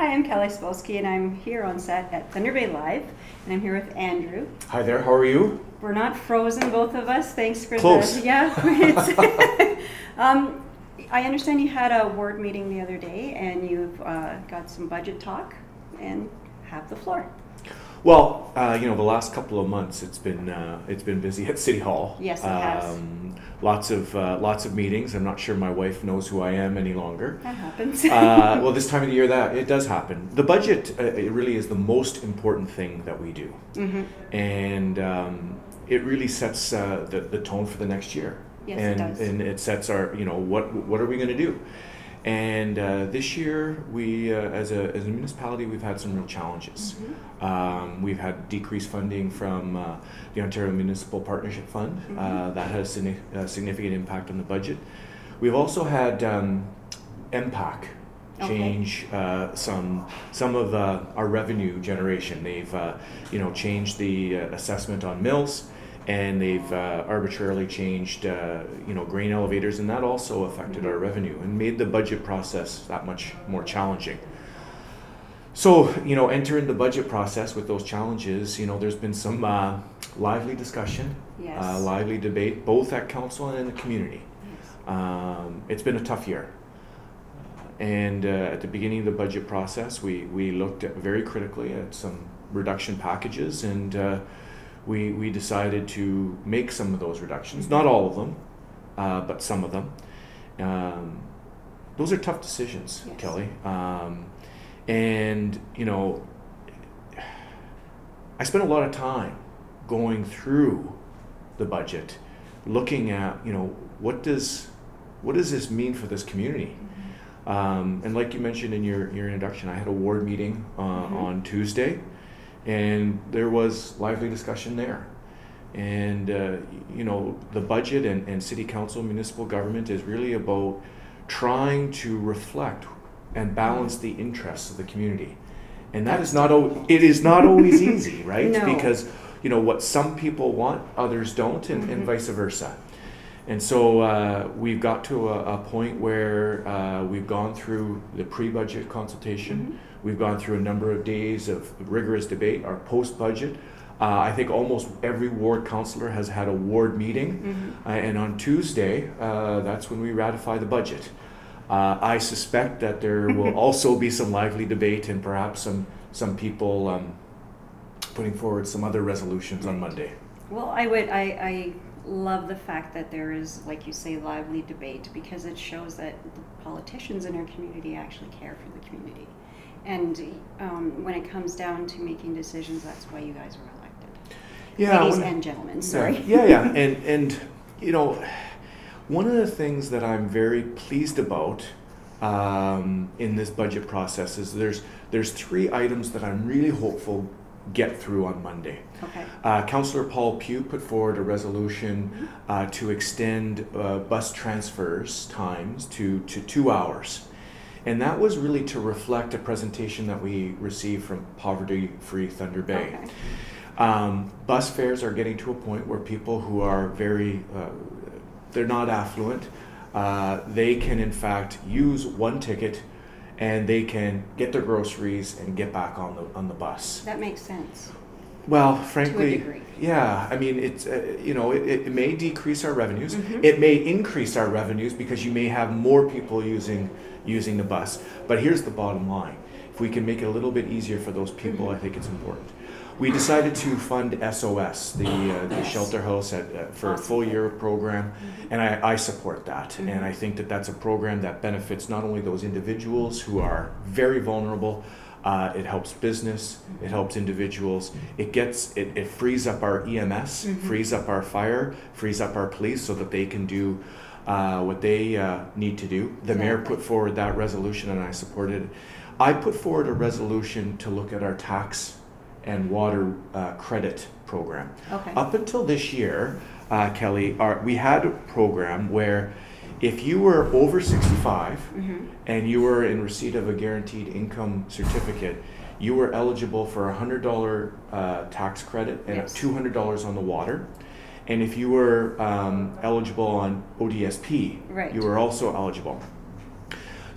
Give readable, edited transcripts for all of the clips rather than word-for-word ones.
Hi, I'm Kelly Spolsky, and I'm here on set at Thunder Bay Live, and I'm here with Andrew. Hi there, how are you? We're not frozen, both of us. Thanks for Close. Yeah. It's I understand you had a ward meeting the other day, and you've got some budget talk, and have the floor. Well, the last couple of months it's been busy at City Hall. Yes, it has. Lots of meetings. I'm not sure my wife knows who I am any longer. That happens. Well, this time of the year that it does happen. The budget it really is the most important thing that we do, and it really sets the tone for the next year. Yes, and, it does. And it sets our what are we going to do. And this year, we as a municipality, we've had some real challenges. We've had decreased funding from the Ontario Municipal Partnership Fund. That has a significant impact on the budget. We've also had MPAC change some of our revenue generation. They've changed the assessment on mills. And they've arbitrarily changed, grain elevators, and that also affected our revenue and made the budget process that much more challenging. So, entering the budget process with those challenges, there's been some lively discussion, lively debate, both at council and in the community. It's been a tough year. And at the beginning of the budget process, we looked very critically at some reduction packages, and we decided to make some of those reductions, not all of them, but some of them. Those are tough decisions, Kelly. And I spent a lot of time going through the budget, looking at, what does this mean for this community? And like you mentioned in your introduction, I had a ward meeting on Tuesday. And there was lively discussion there. And, the budget and city council, municipal government is really about trying to reflect and balance the interests of the community. And it is not always easy, right? No. Because, what some people want, others don't, and vice versa. And so we've got to a point where we've gone through the pre-budget consultation. We've gone through a number of days of rigorous debate, our post-budget. I think almost every ward councillor has had a ward meeting. And on Tuesday, that's when we ratify the budget. I suspect that there will also be some lively debate and perhaps some people putting forward some other resolutions on Monday. Well, I love the fact that there is, like you say, lively debate, because it shows that the politicians in our community actually care for the community. And when it comes down to making decisions, that's why you guys were elected. Ladies and gentlemen, sorry. Yeah. And one of the things that I'm very pleased about in this budget process is there's 3 items that I'm really hopeful get through on Monday. Okay. Councillor Paul Pugh put forward a resolution to extend bus transfers times to 2 hours. And that was really to reflect a presentation that we received from Poverty Free Thunder Bay. Okay. Bus fares are getting to a point where people who are they're not affluent, they can in fact use one ticket and they can get their groceries and get back on the bus. That makes sense. Well, frankly, to a degree. Yeah. I mean, it's it may decrease our revenues. It may increase our revenues because you may have more people using the bus. But here's the bottom line: if we can make it a little bit easier for those people, I think it's important. We decided to fund SOS, the shelter house for a full year program, and I support that. And I think that that's a program that benefits not only those individuals who are very vulnerable. It helps business. It helps individuals. It frees up our EMS, frees up our fire, frees up our police, so that they can do what they need to do. The mayor put forward that resolution, and I supported it. I put forward a resolution to look at our tax and water credit program. Okay. Up until this year, Kelly, we had a program where if you were over 65 and you were in receipt of a guaranteed income certificate, you were eligible for a $100 tax credit and $200 on the water. And if you were eligible on ODSP, you were also eligible.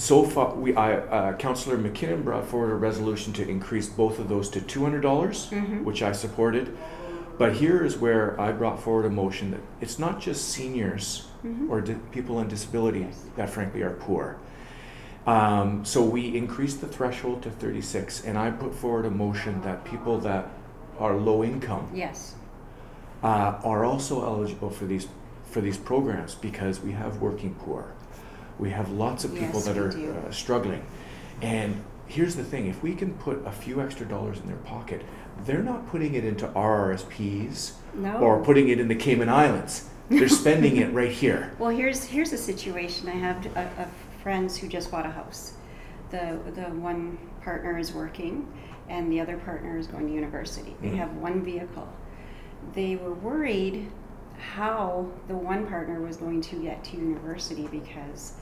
So far, Councillor McKinnon brought forward a resolution to increase both of those to $200, which I supported. But here is where I brought forward a motion that it's not just seniors or people on disability that frankly are poor. So we increased the threshold to 36, and I put forward a motion that people that are low income are also eligible for these programs, because we have working poor. We have lots of people that are struggling. And here's the thing, if we can put a few extra dollars in their pocket, they're not putting it into RRSPs or putting it in the Cayman Islands. They're spending it right here. Well, here's a situation. I have friends who just bought a house. The one partner is working and the other partner is going to university. They have one vehicle. They were worried how the one partner was going to get to university because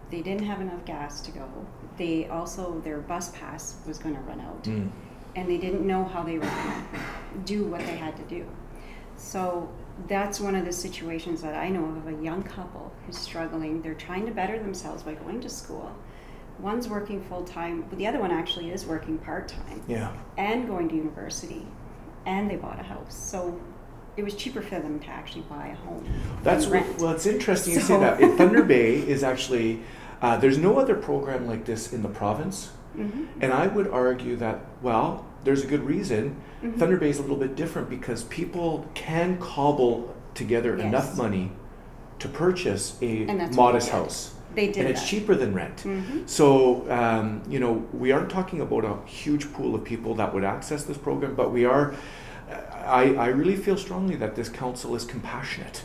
they didn't have enough gas to go. They also, their bus pass was going to run out, and they didn't know how they were going to do what they had to do. So that's one of the situations that I know of a young couple who's struggling. They're trying to better themselves by going to school. One's working full-time, but the other one actually is working part-time and going to university, and they bought a house. So it was cheaper for them to actually buy a home. Well, it's interesting you say that. Thunder Bay is actually, there's no other program like this in the province. And I would argue that, well, there's a good reason. Thunder Bay is a little bit different because people can cobble together enough money to purchase a modest house. They did, and it's cheaper than rent. So, you know, we aren't talking about a huge pool of people that would access this program, but we are. I really feel strongly that this council is compassionate,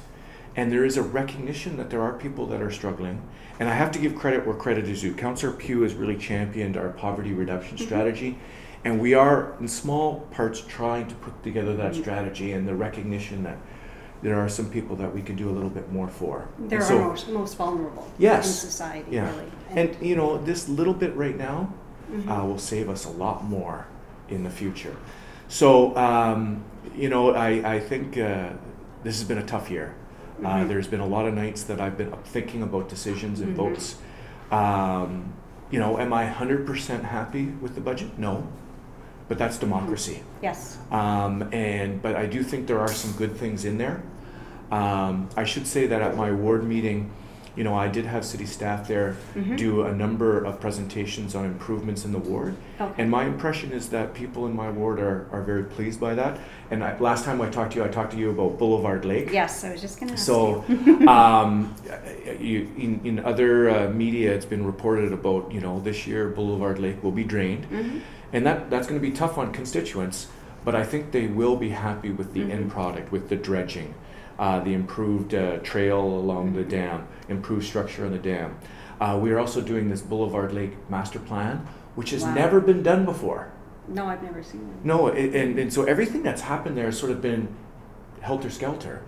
and there is a recognition that there are people that are struggling. And I have to give credit where credit is due. Councillor Pugh has really championed our poverty reduction strategy, and we are in small parts trying to put together that strategy, and the recognition that there are some people that we could do a little bit more for. They're our most vulnerable in society, really. And you know, this little bit right now will save us a lot more in the future. So, you know, I think this has been a tough year. There's been a lot of nights that I've been thinking about decisions and votes. You know, am I 100% happy with the budget? No. But that's democracy. Yes. But I do think there are some good things in there. I should say that at my ward meeting, you know, I did have city staff there do a number of presentations on improvements in the ward. And my impression is that people in my ward are very pleased by that. And last time I talked to you about Boulevard Lake. Yes, I was just going to ask you. In other media, it's been reported about, you know, this year Boulevard Lake will be drained. And that's going to be tough on constituents, but I think they will be happy with the end product, with the dredging. The improved trail along the dam, improved structure on the dam. We are also doing this Boulevard Lake master plan, which has never been done before. No, I've never seen it. No, and so everything that's happened there has sort of been helter-skelter.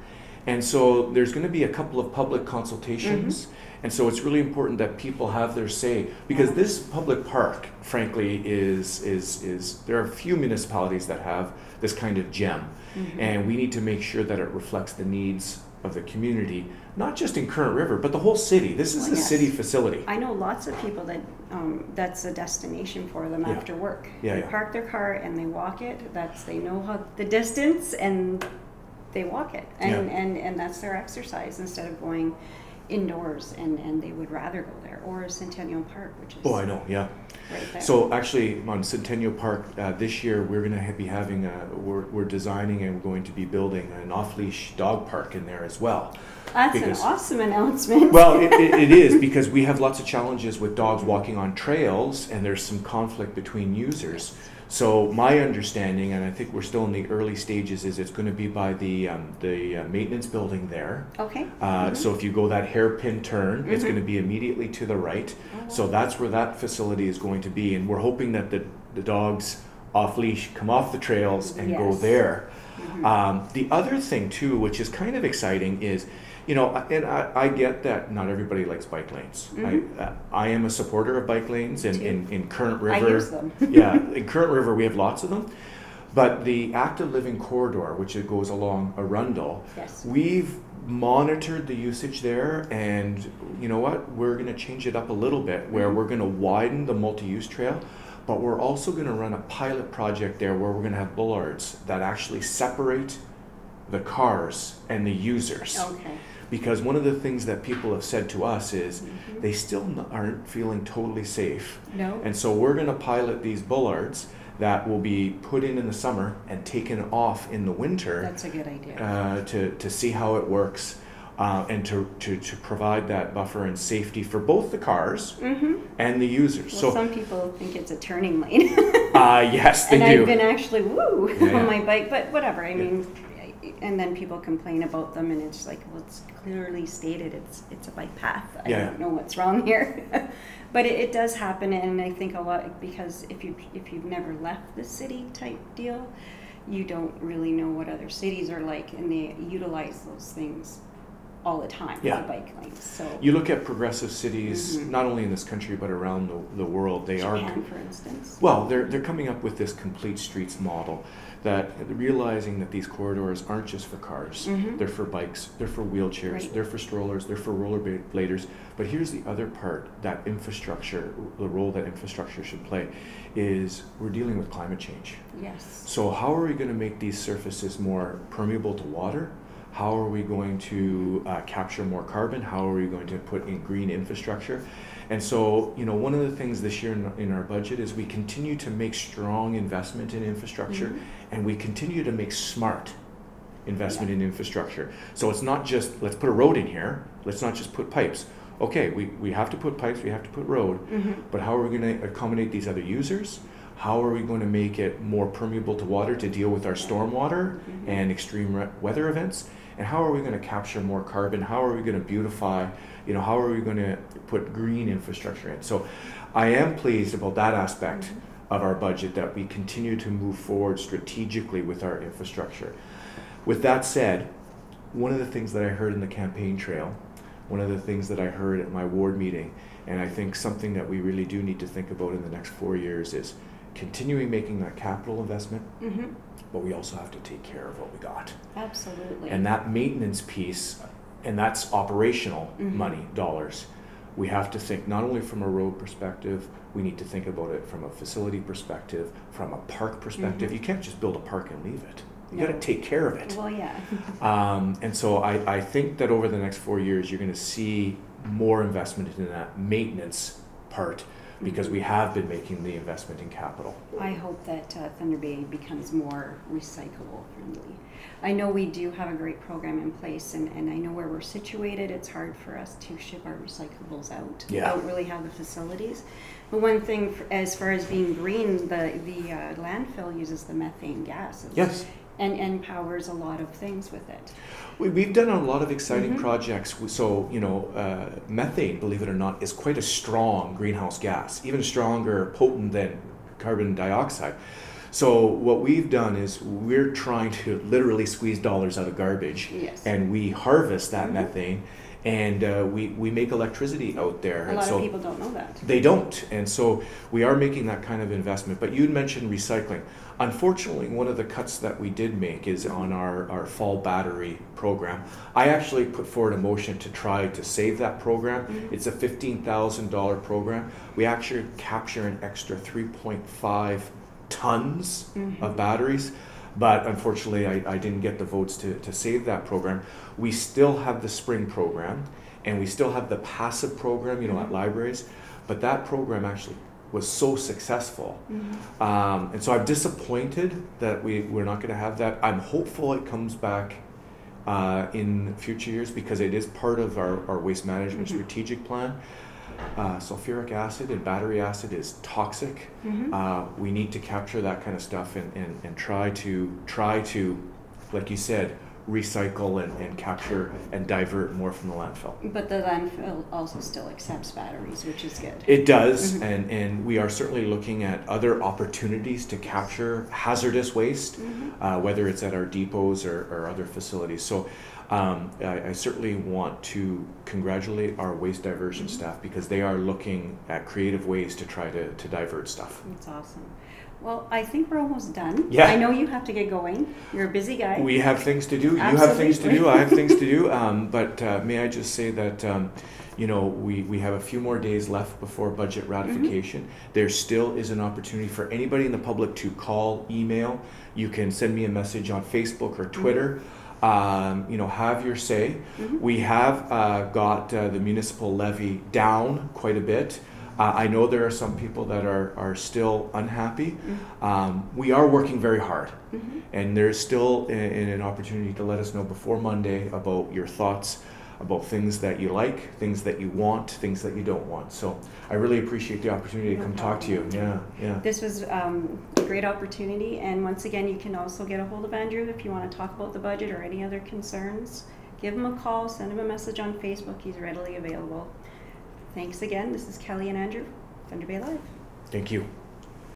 And so there's going to be a couple of public consultations, and so it's really important that people have their say, because this public park, frankly, is there are a few municipalities that have this kind of gem. And we need to make sure that it reflects the needs of the community, not just in Current River, but the whole city. This is a city facility. I know lots of people that that's a destination for them after work. They park their car and they walk it. They know how the distance, and they walk it. And that's their exercise instead of going indoors, and they would rather go there, or Centennial Park, which is I know, right there. So actually on Centennial Park this year we're going to be having we're designing and we're going to be building an off-leash dog park in there as well. That's an awesome announcement. Well, it is, because we have lots of challenges with dogs walking on trails, and there's some conflict between users. So my understanding, and I think we're still in the early stages, is it's going to be by the maintenance building there. Okay. So if you go that hairpin turn, it's going to be immediately to the right. So that's where that facility is going to be, and we're hoping that the dogs off leash come off the trails and go there. The other thing too, which is kind of exciting, is, you know, and I get that not everybody likes bike lanes. I am a supporter of bike lanes, and in Current River. I use them. In Current River we have lots of them. But the active living corridor, which it goes along Arundel, Yes. we've monitored the usage there, and you know what? We're going to change it up a little bit, where we're going to widen the multi-use trail, but we're also going to run a pilot project there where we're going to have bollards that actually separate the cars and the users. Okay. Because one of the things that people have said to us is they still aren't feeling totally safe. No. And so we're going to pilot these bollards that will be put in the summer and taken off in the winter. That's a good idea. To see how it works, and to provide that buffer and safety for both the cars and the users. Well, so some people think it's a turning lane. yes, they and do. I've been actually Yeah. on my bike, but whatever. I mean, and then people complain about them, and it's like, well, it's clearly stated it's a bike path. I don't know what's wrong here. But it does happen, and I think a lot, because if you've never left the city type deal, you don't really know what other cities are like, and they utilize those things all the time, the bike lanes. So you look at progressive cities, not only in this country but around the world. They Japan, for instance. Well, they're coming up with this complete streets model, that realizing that these corridors aren't just for cars. They're for bikes, they're for wheelchairs, they're for strollers, they're for rollerbladers. But here's the other part, that infrastructure, the role that infrastructure should play, is we're dealing with climate change. Yes. So how are we going to make these surfaces more permeable to water? How are we going to capture more carbon? How are we going to put in green infrastructure? And so, you know, one of the things this year in our budget is we continue to make strong investment in infrastructure, and we continue to make smart investment in infrastructure. So it's not just, let's put a road in here, let's not just put pipes. Okay, we have to put pipes, we have to put road, but how are we going to accommodate these other users? How are we going to make it more permeable to water to deal with our stormwater and extreme weather events? And how are we going to capture more carbon? How are we going to beautify, you know, how are we going to put green infrastructure in? So I am pleased about that aspect of our budget, that we continue to move forward strategically with our infrastructure. With that said, one of the things that I heard in the campaign trail, one of the things that I heard at my ward meeting, and I think something that we really do need to think about in the next 4 years, is continuing making that capital investment, but we also have to take care of what we got. Absolutely. And that maintenance piece, and that's operational money, dollars. We have to think not only from a road perspective, we need to think about it from a facility perspective, from a park perspective. You can't just build a park and leave it. You got to take care of it. Well, yeah. And so I think that over the next 4 years, you're going to see more investment in that maintenance part, because we have been making the investment in capital. I hope that Thunder Bay becomes more recyclable friendly. I know we do have a great program in place, and I know where we're situated, it's hard for us to ship our recyclables out. We don't really have the facilities. But one thing, as far as being green, the landfill uses the methane gases. Yes. And powers a lot of things with it. We've done a lot of exciting projects. So, you know, methane, believe it or not, is quite a strong greenhouse gas, even stronger, potent than carbon dioxide. So what we've done is we're trying to literally squeeze dollars out of garbage, and we harvest that methane, and we make electricity out there. A lot of people don't know that. They don't, and so we are making that kind of investment. But you'd mentioned recycling. Unfortunately, one of the cuts that we did make is on our fall battery program. I actually put forward a motion to try to save that program. It's a $15,000 program. We actually capture an extra 3.5 tons of batteries, but unfortunately I didn't get the votes to save that program. We still have the spring program, and we still have the passive program, you know, at libraries, but that program actually was so successful. And so I'm disappointed that we're not going to have that. I'm hopeful it comes back in future years, because it is part of our waste management strategic plan. Sulfuric acid and battery acid is toxic. We need to capture that kind of stuff and try to, like you said, recycle and capture and divert more from the landfill. But the landfill also still accepts batteries, which is good. It does, and we are certainly looking at other opportunities to capture hazardous waste, whether it's at our depots or other facilities. So I certainly want to congratulate our waste diversion staff because they are looking at creative ways to try to divert stuff. That's awesome. Well, I think we're almost done. Yeah. I know you have to get going. You're a busy guy. We have things to do. Absolutely. You have things to do. I have things to do. But may I just say that, you know, we have a few more days left before budget ratification. There still is an opportunity for anybody in the public to call, email. You can send me a message on Facebook or Twitter. You know, have your say. We have got the municipal levy down quite a bit. I know there are some people that are still unhappy. We are working very hard, and there's still an opportunity to let us know before Monday about your thoughts about things that you like, things that you want, things that you don't want. So I really appreciate the opportunity to come talk to you. Yeah. This was a great opportunity, and once again, you can also get a hold of Andrew if you want to talk about the budget or any other concerns. Give him a call, send him a message on Facebook. He's readily available. Thanks again. This is Kelly and Andrew, Thunder Bay Live. Thank you.